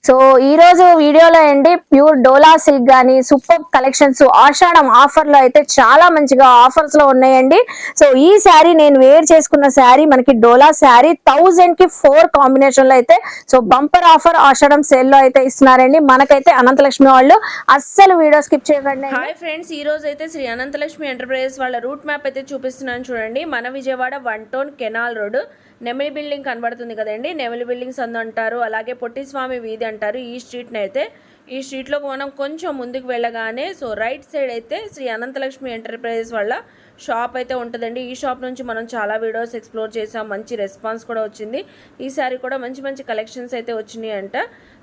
So ఈ రోజు వీడియోలో అండి ప్యూర్ డోలా సిల్క్ గానీ సూపర్ కలెక్షన్స్ ఆషాఢం ఆఫర్ లో అయితే చాలా మంచిగా ఆఫర్స్ లో ఉన్నాయండి. సో ఈ శారీ నేను వేర్ చేసుకున్న శారీ మనకి డోలా శారీ 1000 కి 4 కాంబినేషన్ లో అయితే so bumper offer Ashadham sale లో అయితే ఇస్తున్నారండి. మనకైతే అనంతలక్ష్మి వాళ్ళు అస్సలు వీడియో స్కిప్ చేయకండి. హాయ్ ఫ్రెండ్స్, ఈ రోజు అయితే శ్రీ అనంతలక్ష్మి ఎంటర్ప్రైజెస్ వాళ్ళ రూట్ మ్యాప్ అయితే చూపిస్తున్నాను చూడండి. మన Vijayawada 1 town canal road Nemili building కనబడుతుంది కదండి. నెమిలి బిల్డింగ్స్ అంటారు, అలాగే పొట్టిస్వామి వీధి అంటారు. ఈ స్ట్రీట్ని అయితే ఈ స్ట్రీట్లో మనం కొంచెం ముందుకు వెళ్ళగానే సో రైట్ సైడ్ అయితే శ్రీ అనంతలక్ష్మి ఎంటర్ప్రైజెస్ వాళ్ళ షాప్ అయితే ఉంటుందండి. ఈ షాప్ నుంచి మనం చాలా వీడియోస్ ఎక్స్ప్లోర్ చేసాం, మంచి రెస్పాన్స్ కూడా వచ్చింది. ఈసారి కూడా మంచి మంచి కలెక్షన్స్ అయితే వచ్చినాయి అంట.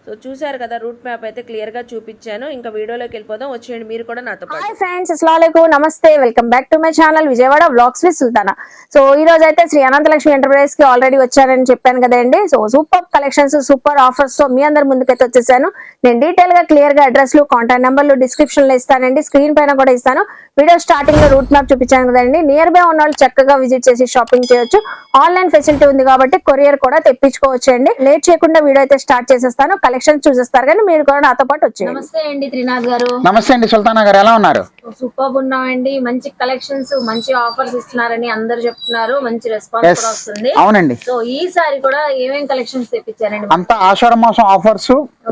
సో చూసారు కదా, రూట్ మ్యాప్ అయితే క్లియర్ గా చూపించాను. ఇంకా వీడియోలోకి వెళ్ళిపోదాం, వచ్చేయండి మీరు కూడా నాతో పాటు. హాయ్ ఫ్రెండ్స్, అస్సలాముఅలైకుం, నమస్తే, welcome back to my channel Vijayawada vlogs with Sultana. So ఈ రోజు అయితే శ్రీ అనంతలక్ష్మి ఎంటర్ప్రైజెస్ కి ఆల్రెడీ వచ్చానని చెప్పాను కదండి. So super collections super offers తో మీ అందరి ముందుకైతే వచ్చేసాను. నేను డీటెయిల్ గా క్లియర్ గా అడ్రస్లు కాంటాక్ట్ నెంబర్లు డిస్క్రిప్షన్ లో ఇస్తానండి, స్క్రీన్ పైన కూడా ఇస్తాను. వీడియో స్టార్టింగ్ లో రూట్ మ్యాప్ చూపించాను కదండి. నియర్ బై ఉన్న వాళ్ళు చక్కగా విజిట్ చేసి షాపింగ్ చేయొచ్చు. ఆన్లైన్ ఫెసిలిటీ ఉంది కాబట్టి కొరియర్ కూడా తెప్పించుకోవచ్చు అండి. లేట్ చేయకుండా వీడియో అయితే స్టార్ట్ చేసేస్తాను. కలెక్షన్ చూసేస్తారు కానీ మీరు కూడా నాతో పాటు వచ్చేయండి. నమస్తే అండి త్రినాథ్ గారు. నమస్తే అండి సుల్తానా గారు, ఎలా ఉన్నారు? సూపర్ ఉన్నామండి. మంచి కలెక్షన్స్ మంచి ఆఫర్స్ ఇస్తున్నారని అందరు చెప్తున్నారు, మంచి రెస్పాన్స్ కూడా వస్తుంది. అవునండి. సో ఈసారి కూడా ఏమేం కలెక్షన్స్ తెప్పించారండి? అంతా ఆషాఢ మాసం ఆఫర్స్,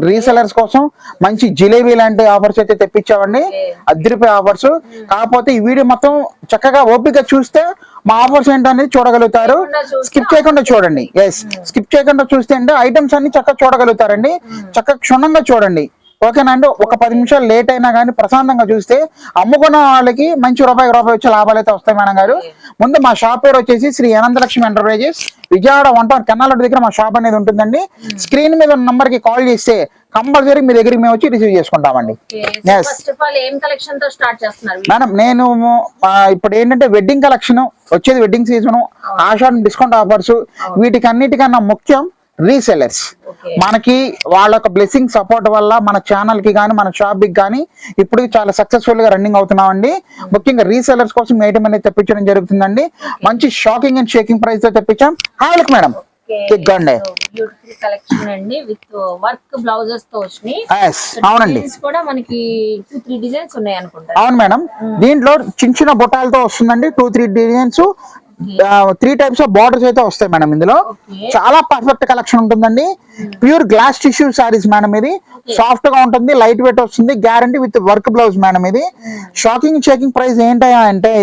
రీసెలర్స్ కోసం మంచి జిలేబీ లాంటి ఆఫర్స్ అయితే తెప్పించామండి. అద్దరిపోయే ఆఫర్స్. కాకపోతే ఈ వీడియో మొత్తం చక్కగా ఓపిక చూస్తే మా ఆఫర్స్ ఏంటనేది చూడగలుగుతారు. స్కిప్ చేయకుండా చూడండి. ఎస్, స్కిప్ చేయకుండా చూస్తే అంటే ఐటమ్స్ అన్ని చక్కగా చూడగలుగుతారండి. చక్కగా క్షుణ్ణంగా చూడండి, ఓకేనా అండి? ఒక 10 నిమిషాలు లేట్ అయినా కానీ ప్రశాంతంగా చూస్తే అమ్ముకున్న వాళ్ళకి మంచి రూపాయి వచ్చే లాభాలు అయితే వస్తాయి మేడం గారు. ముందు మా షాప్ పేరు వచ్చేసి Shri Ananthalakshmi enterprises, Vijayawada 1 town canal road దగ్గర మా షాప్ అనేది ఉంటుందండి. స్క్రీన్ మీద ఉన్న నంబర్ కి కాల్ చేస్తే కంపల్సరీ మీ దగ్గరికి మేము వచ్చి రిసీవ్ చేసుకుంటామండి. మేడం నేను ఇప్పుడు ఏంటంటే వెడ్డింగ్ కలెక్షన్ వచ్చేది, వెడ్డింగ్ సీజన్, ఆషాఢం డిస్కౌంట్ ఆఫర్స్, వీటికి అన్నిటికన్నా ముఖ్యం రీసెలర్స్. మనకి వాళ్ళ బ్లెస్సింగ్ సపోర్ట్ వల్ల మన ఛానల్ కి కానీ మన షాప్ కి కానీ ఇప్పుడు చాలా సక్సెస్ఫుల్ గా రన్నింగ్ అవుతున్నామండి. ముఖ్యంగా రీసెలర్స్ కోసం ఐటమ్ అనేది తెప్పించడం జరుగుతుందండి. మంచి షాకింగ్ అండ్ షేకింగ్ ప్రైస్ తో తెప్పించాం. హాయ్ మేడం, బ్యూటిఫుల్ కలెక్షన్ అండి విత్ వర్క్ బ్లౌజెస్ తో వచ్చినాయి. అవునండి, కూడా మనకి 2-3 డిజైన్స్ ఉన్నాయి అనుకుంటా. అవును మేడం, దీంట్లో చిన్న చిన్న బొటాలతో వస్తుందండి. 2-3 డిజైన్స్, 3 టైప్స్ ఆఫ్ బార్డర్స్ అయితే వస్తాయి మేడం. ఇందులో చాలా పర్ఫెక్ట్ కలెక్షన్ ఉంటుందండి. Pure glass tissue saris madam. ఇది సాఫ్ట్ గా ఉంటుంది, లైట్ వెయిట్ వస్తుంది, guarantee with work blouse madam. ఇది షాకింగ్ షేకింగ్ ప్రైస్ ఏంటయ్యా అంటే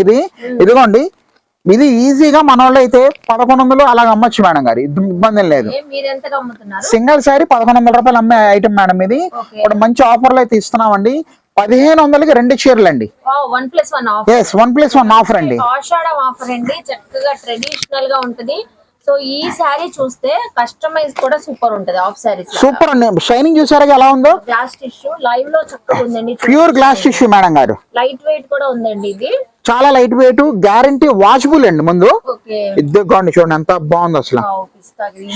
ఇదిగోండి, ఇది ఈజీగా మన వాళ్ళు అయితే 1100 అలాగ అమ్మచ్చు మేడం గారు, ఇబ్బంది లేదు. సింగిల్ సారీ 1100 రూపాయలు అమ్మే ఐటమ్ మేడం. ఇది ఇప్పుడు మంచి ఆఫర్లు అయితే ఇస్తున్నామండి. 1500కి 2 చీరలు అండి. 1+1 ఆఫర్ అండి. ఆషాఢం ఆఫర్ అండి, చక్కగా ట్రెడిషనల్ గా ఉంటది. సో ఈ సారీ చూస్తే కస్టమైజ్ కూడా సూపర్ ఉంటది. ఆఫ్ సారీస్ సూపర్ అండి. షైనింగ్ చూసారా ఎలా ఉందో? గ్లాస్ టిష్యూ లైవ్ లో చక్కగా ఉందండి. ప్యూర్ గ్లాస్ టిష్యూ మేడం గారు. లైట్ వెయిట్ కూడా ఉందండి. ఇది చాలా లైట్ వెయిట్, గ్యారంటీ వాషబుల్ అండి. ముందు ఇద్దరు చూడండి ఎంత బాగుంది అసలు.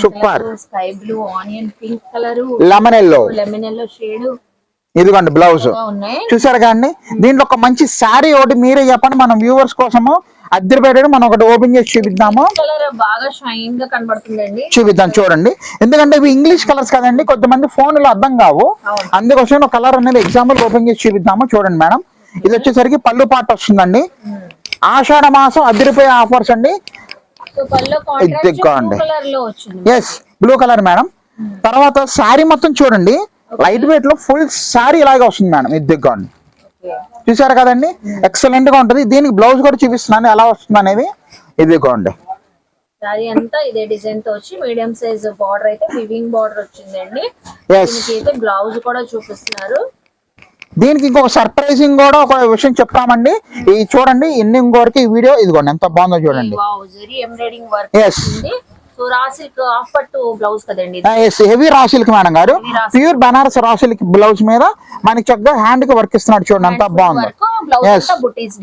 Super. Sky blue, onion pink colour, lemon yellow shade. ఇదిగోండి బ్లౌజ్ చూసారు కానీ. దీంట్లో ఒక మంచి శారీ ఒకటి మీరే చెప్పండి, మనం వ్యూవర్స్ కోసము అద్దె పెట్టడం మనం ఒకటి ఓపెన్ చేసి చూపిద్దాము. బాగా షైన్ గా కనబడుతుందండి, చూపిద్దాం చూడండి. ఎందుకంటే ఇవి ఇంగ్లీష్ కలర్స్ కదండి, కొంతమంది ఫోన్ లో అర్థం కావు, అందుకోసం ఒక కలర్ అనేది ఎగ్జాంపుల్ ఓపెన్ చేసి చూపిద్దాము. చూడండి మేడం, ఇది వచ్చేసరికి పళ్ళు పాట వస్తుందండి. ఆషాఢ మాసం అద్దె ఆఫర్స్ అండి. Yes, blue colour madam. తర్వాత శారీ మొత్తం చూడండి, లైట్ వెయిట్ లో ఫుల్ శారీ ఇలాగే వస్తుంది మేడం. ఇదిగోండి, చూసారు కదండి, ఎక్సలెంట్ గా ఉంటది. దీనికి బ్లౌజ్ కూడా చూపిస్తున్నాను ఎలా వస్తుంది అనేది. ఇదిగోండి, సారీ అంతా ఇదే డిజైన్ తో వచ్చి మీడియం సైజ్ బార్డర్ అయితే వివింగ్ బార్డర్ వచ్చిందండి. దీనికి బ్లౌజ్ కూడా చూపిస్తున్నారు. దీనికి ఇంకొక సర్ప్రైజింగ్ కూడా ఒక విషయం చెప్తామండి. ఇది చూడండి, ఎండింగ్ వరకు ఈ వీడియో ఇదిగోండి ఎంత బాగుందో చూడండి. హెవీ రా సిల్క్ మేడం గారు, pure Banaras raw silk blouse మీద మనకి చక్కగా హ్యాండ్ కి వర్క్ ఇస్తున్నాడు చూడండి ఎంత బాగుంది.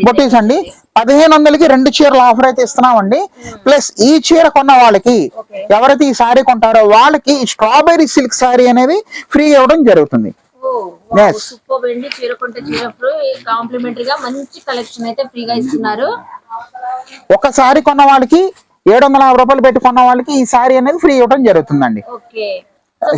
బుటీస్ అండి. 1500కి 2 చీరలు ఆఫర్ అయితే ఇస్తున్నామండి. ప్లస్ ఈ చీర కొన్న వాళ్ళకి, ఎవరైతే ఈ సారీ కొంటారో వాళ్ళకి స్ట్రాబెరీ సిల్క్ సారీ అనేది ఫ్రీ ఇవ్వడం జరుగుతుంది. ఒక సారీ కొన్న వాళ్ళకి 750 రూపాయలు పెట్టి కొన్న వాళ్ళకి ఈ సారీ అనేది ఫ్రీ ఇవ్వడం జరుగుతుందండి.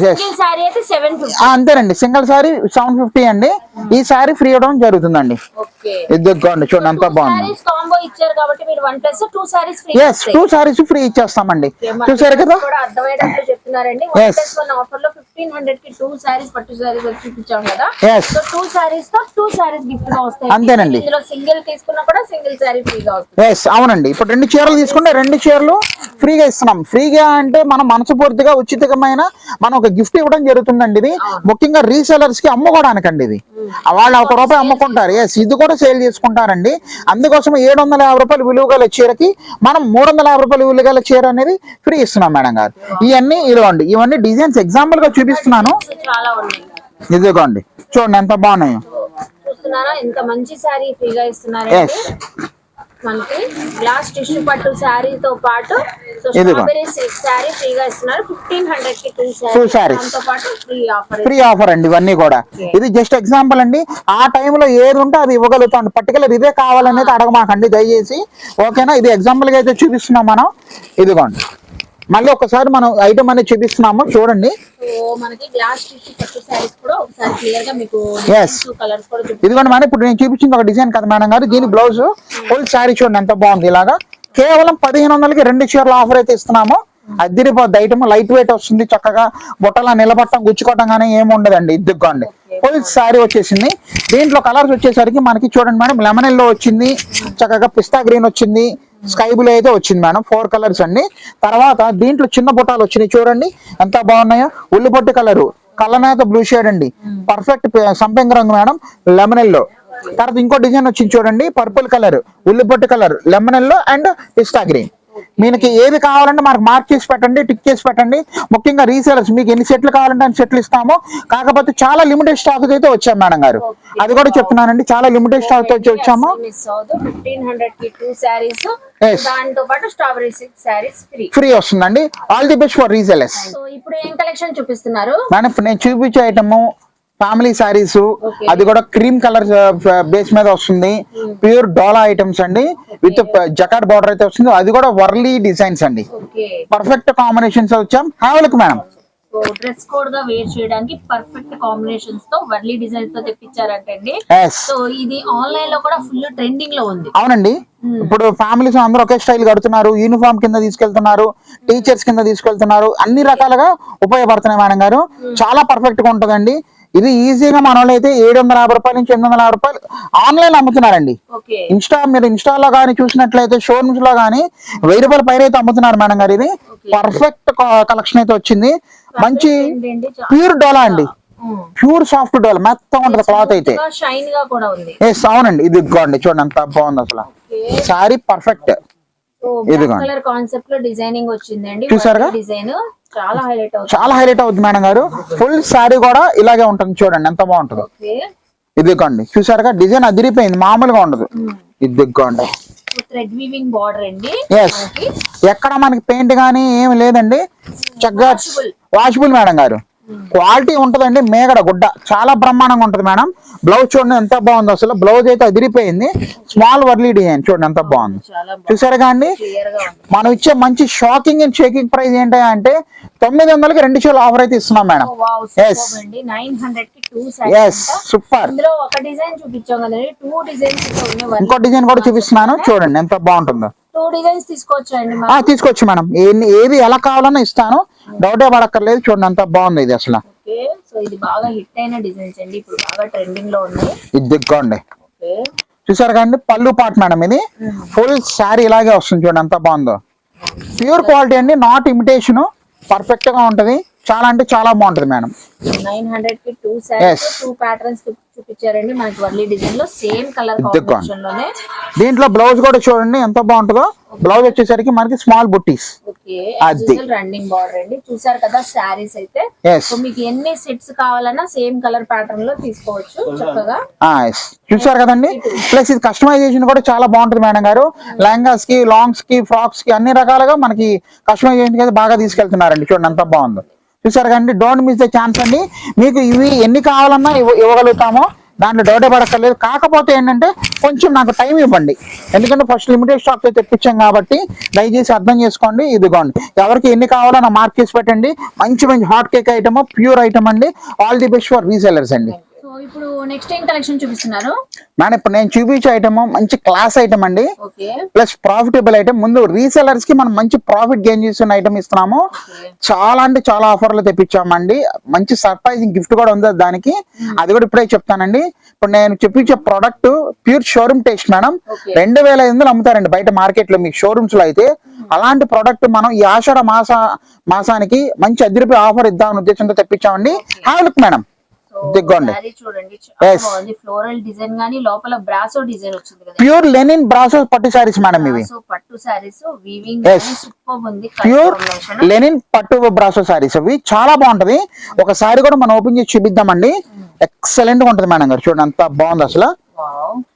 సింగిల్ సారీ అయితే 750. అంతేనండి, సింగిల్ సారీ 750 అండి. ఈ సారీ ఫ్రీ ఇవ్వడం జరుగుతుందండి. ఓకే, ఇదిగోండి చూడండి ఎంత బాగుంది. సారీస్ కాంబో ఇచ్చారు కాబట్టి మీరు 1+2 saris free. Yes, 2 saris free ఇచ్చేస్తామండి. చూసారు కదా, కూడా అర్థమయ్యేటట్లు చెప్తున్నారండి. 1+1 ఆఫర్ లో 1500 కి 2 సారీస్ పట్టు సారీస్ వచ్చి చూపించాం కదా. ఎస్, సో 2 సారీస్ తో 2 సారీస్ గిఫ్ట్ గా వస్తాయి. అంతేనండి. ఇందులో సింగిల్ తీసుకున్నా కూడా సింగిల్ సారీ ఫ్రీగా వస్తుంది. ఎస్, అవునండి. ఇప్పుడు 2 చీరలు తీసుకుంటే 2 చీరలు ఫ్రీగా ఇస్తున్నాం. ఫ్రీగా అంటే మనం మనస్ఫూర్తిగా ఉచితమైన మనం ఒక గిఫ్ట్ ఇవ్వడం జరుగుతుందండి. ఇది ముఖ్యంగా రీసెలర్స్ కి అమ్ముకోవడానికండి. ఇది వాళ్ళు ₹1 అమ్ముకుంటారు. ఎస్, ఇది కూడా సేల్ చేసుకుంటారండి. అందుకోసం 750 రూపాయలు విలువ గల చీరకి మనం 350 రూపాయలు విలువ గల చీర అనేది ఫ్రీ ఇస్తున్నాం మేడం గారు. ఇవన్నీ ఇదిగోండి, ఇవన్నీ డిజైన్స్ ఎగ్జాంపుల్ గా చూపిస్తున్నాను. చాలా ఉన్నాయి. ఇదిగోండి చూడండి ఎంత బాగున్నాయో. చూస్తున్నారా ఎంత మంచి సారీ ఫ్రీగా ఇస్తున్నారు. ఎస్, మనకి గ్లాస్ టిష్యూ పట్టు శారీ తో పాటు ఇదిగో. స్ట్రాబెరీ సిల్క్ శారీ ఫ్రీగా ఇస్తున్నారు. 1500 కి 2 Two సారీస్ sarees. దాంతో పాటు ఫ్రీ ఆఫర్. ఫ్రీ ఆఫర్ అండి ఇవన్నీ కూడా. ఇది జస్ట్ ఎగ్జాంపుల్ అండి. ఆ టైంలో ఏది ఉంటే అది ఇవ్వగలుగుతాం. పర్టికులర్ ఇదే కావాలనేది అడగమాకండి దయచేసి, ఓకేనా. ఇది ఎగ్జాంపుల్ గా అయితే చూపిస్తున్నాం మనం. ఇదిగోండి మళ్ళీ ఒకసారి మనం ఐటమ్ అనేది చూపిస్తున్నాము చూడండి. సో మనకి గ్లాస్ టిష్యూ పట్టు శారీస్ కూడా ఒకసారి క్లియర్ గా మీకు Yes. కలర్స్ కూడా ఇదిగోండి మేడం, ఇప్పుడు నేను చూపించింది ఒక డిజైన్ కదా మేడం గారు. దీని బ్లౌజ్ ఫుల్ శారీ చూడండి ఎంత బాగుంది. ఇలాగా కేవలం 1500కి 2 చీరల ఆఫర్ అయితే ఇస్తున్నాము. అదిరిపోద్ది ఐటమ్. లైట్ వెయిట్ వస్తుంది, చక్కగా బుట్టలా నిలబట్టం గుచ్చుకోవటం కానీ ఏమి ఉండదండి. ఇదిగోండి ఫుల్ శారీ వచ్చేసింది. దీంట్లో కలర్స్ వచ్చేసరికి మనకి చూడండి మేడం, లెమన్ ఎల్లో వచ్చింది, చక్కగా పిస్తా గ్రీన్ వచ్చింది, స్కై బ్లూ అయితే వచ్చింది మేడం. 4 కలర్స్ అండి. తర్వాత దీంట్లో చిన్న బుట్టాలు వచ్చినాయి చూడండి ఎంత బాగున్నాయో. ఉల్లిపొట్టు కలరు, కలనేత బ్లూ షేడ్ అండి, పర్ఫెక్ట్ సంపెంగ రంగు మేడం, లెమన్ ఎల్లో. తర్వాత ఇంకో డిజైన్ వచ్చింది చూడండి, పర్పుల్ కలర్, ఉల్లిపొట్టు colour, lemon yellow and pista green. మీకు ఏది కావాలంటే మనకు మార్క్ చేసి పెట్టండి, టిక్ చేసి పెట్టండి. ముఖ్యంగా రీసేలర్స్ మీకు ఎన్ని సెట్లు కావాలంటే అన్ని సెట్లు ఇస్తాము. కాకపోతే చాలా లిమిటెడ్ స్టాక్ అయితే వచ్చాము మేడం గారు, అది కూడా చెప్తున్నానండి. చాలా లిమిటెడ్ స్టాక్ తో వచ్చాము. 1500 కి 2 సారీస్ Yes. దాంతో పాటు strawberry silk saris free. Free వస్తుందండి. All the best for resellers. So ఇప్పుడు ఏం కలెక్షన్ చూపిస్తున్నారు మేడం ఇప్పుడు నేను చూపించే ఐటమ్ ఫ్యామిలీ సారీస్, అది కూడా క్రీమ్ కలర్ బేస్ మీద వస్తుంది. ప్యూర్ డోలా ఐటమ్స్ అండి, విత్ జకాట్ బార్డర్ అయితే వస్తుంది. అది కూడా వర్లీ డిజైన్స్ అండి. ఓకే, పర్ఫెక్ట్ కాంబినేషన్స్ వచ్చాం. Have look madam. So dress code గా వేర్ చేయడానికి పర్ఫెక్ట్ కాంబినేషన్స్ తో వర్లీ డిజైన్స్ తో తెప్పించారంటండి. ఎస్, సో ఇది ఆన్లైన్ లో కూడా ఫుల్ ట్రెండింగ్ లో ఉంది. అవునండి. ఇప్పుడు ఫ్యామిలీస్ అందరూ ఒకే స్టైల్ కడుతున్నారు, యూనిఫామ్ కింద తీసుకెళ్తున్నారు, టీచర్స్ కింద తీసుకెళ్తున్నారు, అన్ని రకాలుగా ఉపయోగపడుతున్నాయి మేడం గారు. చాలా పర్ఫెక్ట్ గా ఉంటదండి. ఇది ఈజీగా మన వాళ్ళు అయితే 750 రూపాయల నుంచి 850 రూపాయలు ఆన్లైన్ అమ్ముతున్నారండి. ఓకే, మీరు ఇన్స్టాలో కానీ చూసినట్లయితే షోరూమ్స్ లో కానీ 1000 రూపాయల పైన అయితే అమ్ముతున్నారు మేడం గారు. ఇది పర్ఫెక్ట్ కలెక్షన్ అయితే వచ్చింది. మంచి ప్యూర్ డోలా అండి, ప్యూర్ సాఫ్ట్ డోలా, మెత్తగా ఉంటది క్లాత్ అయితే. షైన్ గా కూడా ఉంది. ఎస్, అవునండి. ఇది ఇదిగోండి చూడండి ఎంత బాగుంది అసలు. Sorry perfect. ఇదిగోండి కలర్ కాన్సెప్ట్ లో డిజైనింగ్ వచ్చిందండి. చూసారుగా? డిజైన్ చాలా హైలైట్ అవుతుంది. చాలా హైలైట్ అవుతుంది మేడం గారు. ఫుల్ సారీ కూడా ఇలాగే ఉంటుంది చూడండి ఎంత బాగుంటుందో. ఓకే, ఇదిగోండి చూసారుగా, డిజైన్ అదిరిపోయింది, మామూలుగా ఉండదు. ఇదిగోండి థ్రెడ్ వీవింగ్ బార్డర్ అండి. ఎస్, ఎక్కడ మనకి పెయింట్ గానీ ఏమి లేదండి, చక్కగా వాషబుల్ మేడం గారు. క్వాలిటీ ఉంటదండి, మేగడ గుడ్డ చాలా బ్రహ్మాండంగా ఉంటది మేడం. బ్లౌజ్ చూడండి ఎంత బాగుంది అసలు. బ్లౌజ్ అయితే అదిరిపోయింది. స్మాల్ వర్లీ డిజైన్ చూడండి ఎంత బాగుంది. చూసారుగా అండి. మనం ఇచ్చే మంచి షాకింగ్ అండ్ షేకింగ్ ప్రైస్ ఏంటి అంటే 900కి 2 చీరలు ఆఫర్ అయితే ఇస్తున్నాం మేడం. ఎస్, 900 కి 2 ఎస్, సూపర్. ఇందులో ఒక డిజైన్ చూపించాం కదండి, 2 డిజైన్స్ ఉన్నాయి. ఇంకో డిజైన్ కూడా చూపిస్తున్నాను చూడండి ఎంత బాగుంటుందో. 2 డిజైన్స్ తీసుకోవచ్చండి. తీసుకోవచ్చు మేడం, ఏది ఎలా కావాలన్నా ఇస్తాను, డౌటే పడక్కర్లేదు. చూడండి ఎంత బాగుంది ఇది అసలు. ఓకే, సో ఇది బాగా హిట్ అయిన డిజైన్స్ అండి, ఇప్పుడు బాగా ట్రెండింగ్ లో ఉన్నాయి. ఇది దిగ్గండి. ఓకే, చూసారు కదండి పళ్ళు పార్ట్ మేడం. ఇది ఫుల్ శారీ ఇలాగే వస్తుంది చూడండి ఎంత బాగుందో. ప్యూర్ క్వాలిటీ అండి, నాట్ ఇమిటేషన్. పర్ఫెక్ట్ గా ఉంటది, చాలా అంటే చాలా బాగుంటది మేడం. 900 కి 2 సారీస్, 2 ప్యాటర్న్స్ చూపించారండి మనకి వర్లీ డిజైన్ లో, సేమ్ కలర్ కాంబినేషన్ లోనే. దీంట్లో బ్లౌజ్ కూడా చూడండి ఎంత బాగుంటుందో. బ్లౌజ్ వచ్చేసరికి మనకి స్మాల్ బుట్టీస్. ఓకే, రన్నింగ్ బార్డర్ అండి. చూసారు కదా శారీస్ అయితే. సో మీకు ఎన్ని సెట్స్ కావాలన్నా సేమ్ కలర్ ప్యాటర్న్ లో తీసుకోవచ్చు చక్కగా. చూసారు కదండి. ప్లస్ ఇది కస్టమైజేషన్ కూడా చాలా బాగుంటుంది మేడం గారు. లెహంగాస్ కి, లాంగ్స్ కి, ఫ్రాక్స్ కి అన్ని రకాలుగా మనకి కస్టమైజేషన్ అయితే బాగా తీసుకెళ్తున్నారండి. చూడండి ఎంత బాగుందో. చూసారు కదండి. డోంట్ మిస్ ద ఛాన్స్ అండి. మీకు ఇవి ఎన్ని కావాలన్నా ఇవ్వగలుగుతామో. దాంట్లో డౌటే పడక్కర్లేదు. కాకపోతే ఏంటంటే కొంచెం నాకు టైం ఇవ్వండి, ఎందుకంటే ఫస్ట్ లిమిటెడ్ స్టాక్ తో తెప్పించాం కాబట్టి దయచేసి అర్థం చేసుకోండి. ఇదిగోండి, ఎవరికి ఎన్ని కావాలో నా మార్క్ చేసి పెట్టండి. మంచి మంచి hot cake item, pure item అండి. All the best for resellers అండి. సో ఇప్పుడు నెక్స్ట్ ఏం కలెక్షన్ చూపిస్తున్నారు? మేడం ఇప్పుడు నేను చూపించే ఐటమ్ మంచి క్లాస్ ఐటమ్ అండి, ఓకే ప్లస్ ప్రాఫిటబుల్ ఐటమ్. ముందు రీసెలర్స్ కి మనం మంచి ప్రాఫిట్ గెయిన్ చేస్తున్న ఐటమ్ ఇస్తున్నాము. చాలా అంటే చాలా ఆఫర్లు తెప్పించామండి. మంచి సర్ప్రైజింగ్ గిఫ్ట్ కూడా ఉంది దానికి, అది కూడా ఇప్పుడే చెప్తానండి. ఇప్పుడు నేను చూపించే product pure showroom taste madam. 2500 అమ్ముతారండి బయట మార్కెట్ లో, మీకు షోరూమ్స్ లో అయితే. అలాంటి ప్రోడక్ట్ మనం ఈ ఆషాఢ మాసానికి మంచి అదిరిపై ఆఫర్ ఇద్దామనే ఉద్దేశంతో తెప్పించామండి. హాయ్ లుక్ మేడం, దిగ్గోండి. చూడండి చాలా బాగుంది, ఫ్లోరల్ డిజైన్ గానీ లోపల బ్రాసో డిజైన్ వచ్చింది కదా. ప్యూర్ లెనిన్ బ్రాసో పట్టు సారీస్ మేడం ఇవి. సో పట్టు సారీస్ వీవింగ్ సూపర్ ఉంది. ప్యూర్ లెనిన్ పట్టు బ్రాసో సారీస్ అవి చాలా బాగుంటది. ఒక సారీ కూడా మనం ఓపెన్ చేసి చూపిద్దామండి. ఎక్సలెంట్ గా ఉంటది మేడం గారు, చూడండి అంత బాగుంది అసలు.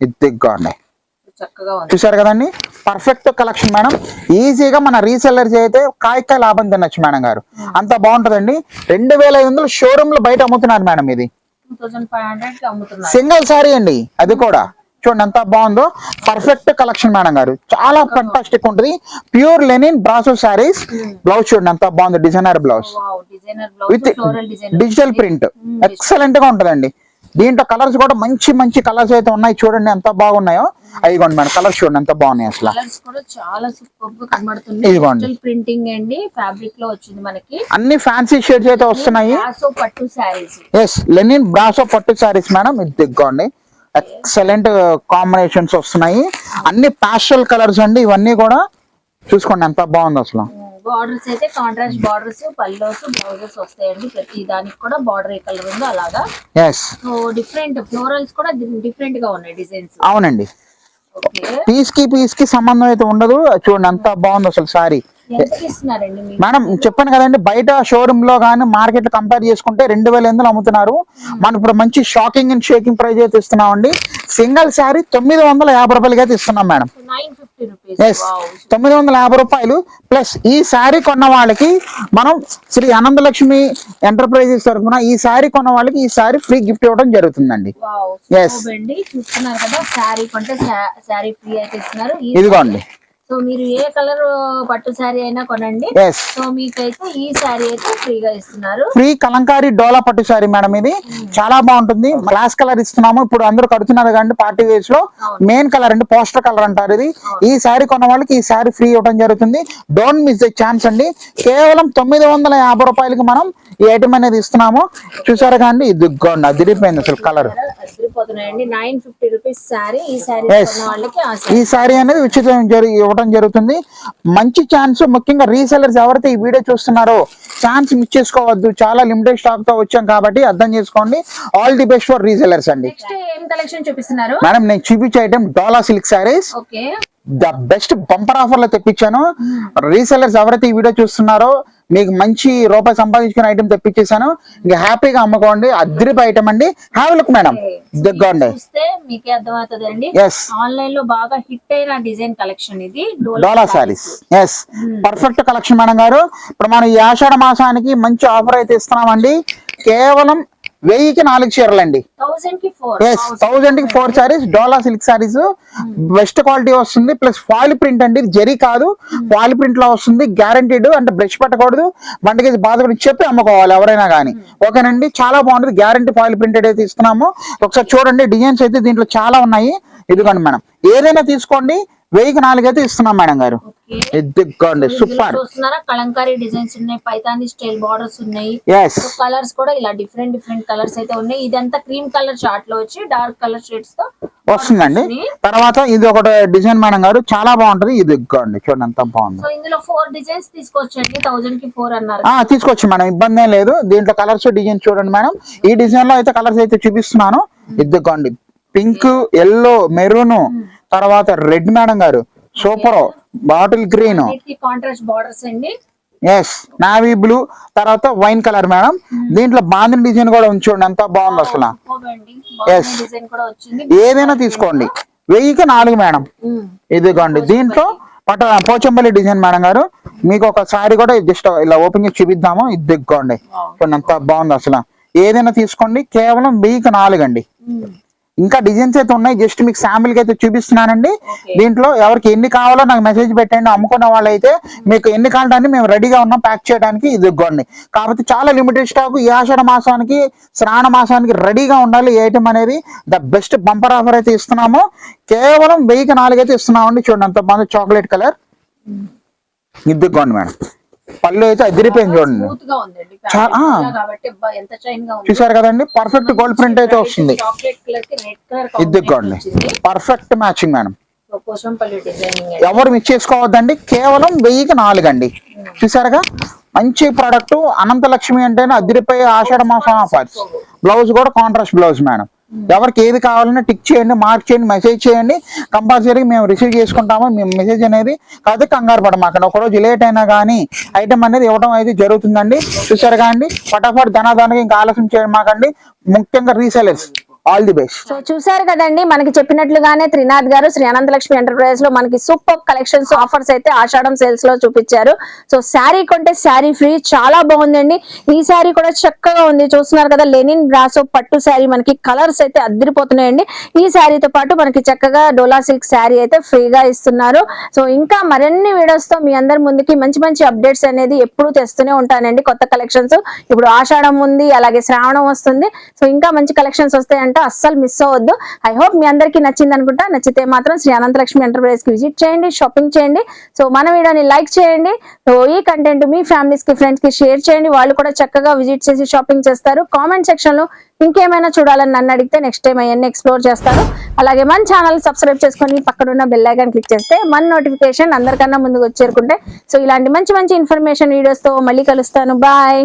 ఇది దిగ్గోండి, చక్కగా ఉంది. చూసారు కదండి, పర్ఫెక్ట్ కలెక్షన్ మేడం. ఈజీగా మన రీసెల్లర్స్ అయితే కాయ లాభం తినొచ్చు మేడం గారు, అంత బాగుంటదండి. 2500 షోరూమ్ లో బయట అమ్ముతున్నారు మేడం. ఇది 2500 కి అమ్ముతున్నారు. సింగిల్ సారీ అండి, అది కూడా చూడండి ఎంత బాగుందో. పర్ఫెక్ట్ కలెక్షన్ మేడం గారు, చాలా ఫంటాస్టిక్ ఉంటుంది. Pure linen brasso saris. Blouse చూడండి ఎంత బాగుంది, designer blouse with digital print. Excellent గా ఉంటదండి. దీంట్లో కలర్స్ కూడా మంచి మంచి కలర్స్ అయితే ఉన్నాయి, చూడండి ఎంత బాగున్నాయో. అదిగోండి మేడం, కలర్స్ చూడండి ఎంత బాగున్నాయి అసలు. కలర్స్ కూడా చాలా సూపర్ గా కనబడుతుంది. ఇదిగోండి ప్రింటింగ్ అండి, ఫ్యాబ్రిక్ లో వచ్చింది మనకి. అన్ని ఫ్యాన్సీ షేడ్స్ అయితే వస్తున్నాయి. బ్రాసో పట్టు సారీస్. ఎస్, లెనిన్ బ్రాసో పట్టు సారీస్ మేడం. ఇది దిగ్గోండి, ఎక్సలెంట్ కాంబినేషన్స్ వస్తున్నాయి. అన్ని పాస్టల్ కలర్స్ అండి ఇవన్నీ కూడా. చూసుకోండి ఎంత బాగుంది అసలు. బార్డర్స్ అయితే కాంట్రాస్ట్ బార్డర్స్, పల్లోస్, బ్లౌజెస్ వస్తాయండి. ప్రతి దానికి కూడా బార్డర్ ఏ కలర్ ఉందో అలాగా. ఎస్, సో డిఫరెంట్ ఫ్లోరల్స్ కూడా డిఫరెంట్ గా ఉన్నాయి డిజైన్స్. అవునండి, ఓకే. పీస్ కి సంబంధం అయితే ఉండదు. చూడండి ఎంత బాగుంది అసలు సారీ. ఎంత ఇస్తున్నారండి మీకు? మేడం చెప్పాను కదండి, బయట షోరూమ్ లో కానీ మార్కెట్ లో కంపేర్ చేసుకుంటే 2500 అమ్ముతున్నారు. మనం ఇప్పుడు మంచి షాకింగ్ అండ్ షేకింగ్ ప్రైస్ అయితే ఇస్తున్నాం అండి. సింగిల్ శారీ 950 రూపాయలకి అయితే ఇస్తున్నాం మేడం. 950 రూపీస్. ఎస్, 950 రూపాయలు. ప్లస్ ఈ శారీ కొన్న వాళ్ళకి మనం శ్రీ అనంతలక్ష్మి ఎంటర్ప్రైజెస్ తరఫున ఈ శారీ కొన్న వాళ్ళకి ఈ శారీ ఫ్రీ గిఫ్ట్ ఇవ్వడం జరుగుతుందండి. ఎస్ అండి, చూస్తున్నారు కదా, శారీ కొంటే శారీ ఫ్రీ అయితే ఇస్తున్నారు. ఇదిగోండి, సో మీరు ఏ కలర్ పట్టు శారీ అయినా కొనండి. సో మీకైతే ఈ శారీ అయితే ఫ్రీగా ఇస్తున్నారు. ఫ్రీ కలంకారీ డోలా పట్టు శారీ మేడం. ఇది చాలా బాగుంటుంది. క్లాస్ కలర్ ఇస్తున్నాము. ఇప్పుడు అందరూ కడుతున్నారు కానీ పార్టీ వేస్ లో మెయిన్ కలర్ అండి, పోస్టర్ కలర్ అంటారు ఇది. ఈ శారీ కొన్న వాళ్ళకి ఈ శారీ ఫ్రీ ఇవ్వడం జరుగుతుంది. డోంట్ మిస్ ద ఛాన్స్ అండి. కేవలం 950 రూపాయలకి మనం ఈ ఐటమ్ అనేది ఇస్తున్నాము. చూసారు కానీ ఇది అదిరిపోయింది అసలు కలర్. అదిరిపోతున్నాయండి. 950 రూపీస్ శారీ. ఈ శారీ కొన్న వాళ్ళకి ఈ శారీ అనేది ఉచితం ఇవ్వడం జరుగుతుంది. మంచి ఛాన్స్. ముఖ్యంగా రీసెలర్స్ ఎవరైతే ఈ వీడియో చూస్తున్నారో ఛాన్స్ మిస్ చేసుకోవద్దు. చాలా లిమిటెడ్ స్టాక్ తో వచ్చాం కాబట్టి అర్థం చేసుకోండి. All the best for resellers అండి. నెక్స్ట్ ఏం కలెక్షన్ చూపిస్తున్నారు మేడం? నేను చూపించే item dola silk saris. Okay, the best bumper offer లో తెప్పించాను. రీసెలర్స్ ఎవరైతే ఈ వీడియో చూస్తున్నారో మీకు మంచి రూపాయి సంపాదించుకునే ఐటమ్ తెప్పించేసాను. ఇంకా హ్యాపీగా అమ్ముకోండి. అద్రిపై ఐటమ్ అండి. హ్యావ్ లుక్ మేడం, దిగ్గండి. చూస్తే మీకే అర్థమవుతుందండి. ఎస్, ఆన్లైన్ లో బాగా హిట్ అయిన డిజైన్ కలెక్షన్ ఇది Dola saris. Yes, perfect collection madam గారు. ఇప్పుడు మనం ఈ ఆషాఢ మాసానికి మంచి ఆఫర్ అయితే ఇస్తున్నామండి. కేవలం 1000కి 4 చీరలు అండి. 1000 కి 4 సారీస్. డోలా సిల్క్ సారీస్ బెస్ట్ క్వాలిటీ వస్తుంది. ప్లస్ ఫాయిల్ ప్రింట్ అండి, జరీ కాదు, ఫాయిల్ ప్రింట్ లో వస్తుంది. గ్యారంటీడ్. అంటే బ్రష్ పెట్టకూడదు, వంటకి బాధపడి చెప్పి అమ్ముకోవాలి ఎవరైనా కానీ. ఓకేనండి, చాలా బాగుంటుంది. గ్యారంటీ ఫాయిల్ ప్రింటెడ్ అయితే ఇస్తున్నాము. ఒకసారి చూడండి, డిజైన్స్ అయితే దీంట్లో చాలా ఉన్నాయి. ఇదిగోండి మేడం, ఏదైనా తీసుకోండి. 1000కి 4 అయితే ఇస్తున్నాం మేడం గారు. ఇదిగోండి, సూపర్. చూస్తున్నారా, కలంకారీ డిజైన్స్ ఉన్నాయి, పైతాని స్టైల్ బార్డర్స్ ఉన్నాయి. కలర్స్ కూడా ఇలా డిఫరెంట్ కలర్స్ అయితే ఉన్నాయి. ఇదంతా క్రీమ్ కలర్ చార్ట్ లో వచ్చి డార్క్ కలర్ షేడ్స్ తో వస్తుందండి. తర్వాత ఇది ఒక డిజైన్ మేడం గారు, చాలా బాగుంటది. ఇది ఇదిగోండి, చూడండి ఎంత బాగుంది. సో ఇందులో 4 డిజైన్స్ తీసుకోవచ్చండి. 1000 కి 4 అన్నారు. తీసుకోవచ్చు మేడం, ఇబ్బంది ఏం లేదు. దీంట్లో కలర్స్ డిజైన్ చూడండి మేడం. ఈ డిజైన్ లో అయితే కలర్స్ అయితే చూపిస్తున్నాను. ఇదిగోండి, పింక్, ఎల్లో, మెరూన్, తర్వాత రెడ్ మేడం గారు, super. Bottle green, contrast borders అండి. ఎస్, నావీ బ్లూ, తర్వాత వైన్ కలర్ మేడం. దీంట్లో బాందిని డిజైన్ కూడా ఉంచండి, ఎంత బాగుంది అసలు. ఎస్, ఏదైనా తీసుకోండి. 1000కి 4 మేడం. ఇదిగోండి, దీంట్లో పోచంపల్లి డిజైన్ మేడం గారు. మీకు ఒక సారీ కూడా జస్ట్ ఇలా ఓపెన్ చేసి చూపిద్దాము. ఇదిగోండి, ఎంత బాగుంది అసలు. ఏదైనా తీసుకోండి. కేవలం 1000కి 4 అండి. ఇంకా డిజైన్స్ అయితే ఉన్నాయి, జస్ట్ మీకు శాంపిల్ కి అయితే చూపిస్తున్నానండి. దీంట్లో ఎవరికి ఎన్ని కావాలో నాకు మెసేజ్ పెట్టండి. అమ్ముకున్న వాళ్ళైతే మీకు ఎన్ని కావాలంటే మేము రెడీగా ఉన్నాం ప్యాక్ చేయడానికి. ఇది ఇదిగోండి. కాబట్టి చాలా లిమిటెడ్ స్టాక్. ఈ ఆషాఢ మాసానికి శ్రావణ మాసానికి రెడీగా ఉండాలి. ఈ ఐటమ్ అనేది ద బెస్ట్ బంపర్ ఆఫర్ అయితే ఇస్తున్నాము. కేవలం 1004 అయితే ఇస్తున్నామండి. చూడండి అంత బాగా చాక్లెట్ కలర్. ఇదిగోండి మేడం, పళ్ళు అయితే అదిరిపోయింది చూడండి. చూసారు కదండి, పర్ఫెక్ట్ గోల్డ్ ప్రింట్ అయితే వస్తుంది. ఇదిగోండి పర్ఫెక్ట్ మ్యాచింగ్ మేడం. ఎవరు మిస్ చేసుకోవద్దండి. కేవలం 1004 అండి. చూసారుగా మంచి ప్రోడక్ట్. అనంతలక్ష్మి అంటేనే అదిరిపోయే ఆషాఢ మాసం ఆఫర్స్. బ్లౌజ్ కూడా కాంట్రాస్ట్ బ్లౌజ్ మేడం. ఎవరికి ఏది కావాలన్నా టిక్ చేయండి, మార్క్ చేయండి, మెసేజ్ చేయండి. కంపల్సరీ మేము రిసీవ్ చేసుకుంటాము మేము మెసేజ్ అనేది. కాదు కంగారు పడమాకండి. ఒకరోజు లేట్ అయినా కానీ ఐటమ్ అనేది ఇవ్వడం అయితే జరుగుతుందండి. చూసారు కానీ ఫటాఫట్ ధనాదానికి ఇంకా ఆలస్యం చేయమాకండి. ముఖ్యంగా resellers all the best. So చూసారు కదండి, మనకి చెప్పినట్లుగానే త్రినాథ్ గారు శ్రీ అనంతలక్ష్మి ఎంటర్ప్రైజ్ లో మనకి సూపర్ కలెక్షన్స్ ఆఫర్స్ అయితే ఆషాఢం సేల్స్ లో చూపించారు. సో శారీ కొంటే శారీ ఫ్రీ, చాలా బాగుందండి. ఈ శారీ కూడా చక్కగా ఉంది. చూస్తున్నారు కదా, లెనిన్ బ్రాసో పట్టు శారీ. మనకి కలర్స్ అయితే అద్దరిపోతున్నాయండి. ఈ శారీతో పాటు మనకి చక్కగా డోలా సిల్క్ శారీ అయితే ఫ్రీగా ఇస్తున్నారు. సో ఇంకా మరిన్ని వీడియోస్ తో మీ అందరి ముందుకి మంచి మంచి అప్డేట్స్ అనేది ఎప్పుడు తెస్తూనే ఉంటానండి. కొత్త కలెక్షన్స్ ఇప్పుడు ఆషాఢం ఉంది, అలాగే శ్రావణం వస్తుంది. సో ఇంకా మంచి కలెక్షన్స్ వస్తాయంటే అస్సలు మిస్ అవ్వద్దు. ఐ హోప్ మీ అందరికీ నచ్చింది అనుకుంటా. నచ్చితే మాత్రం శ్రీ అనంతలక్ష్మి ఎంటర్ప్రైజ్ కి విజిట్ చేయండి, షాపింగ్ చేయండి. సో మన వీడియోని లైక్ చేయండి. సో ఈ కంటెంట్ మీ ఫ్యామిలీస్ కి ఫ్రెండ్స్ కి షేర్ చేయండి. వాళ్ళు కూడా చక్కగా విజిట్ చేసి షాపింగ్ చేస్తారు. కామెంట్ సెక్షన్ లో ఇంకేమైనా చూడాలని నన్ను అడిగితే నెక్స్ట్ టైం అవన్నీ ఎక్స్ప్లోర్ చేస్తాను. అలాగే మన ఛానల్ సబ్స్క్రైబ్ చేసుకొని పక్కనున్న బెల్ ఐకాన్ క్లిక్ చేస్తే మన నోటిఫికేషన్ అందరికన్నా ముందుకు వచ్చేరుకుంటే. సో ఇలాంటి మంచి మంచి ఇన్ఫర్మేషన్ వీడియోస్ తో మళ్ళీ కలుస్తాను. బాయ్.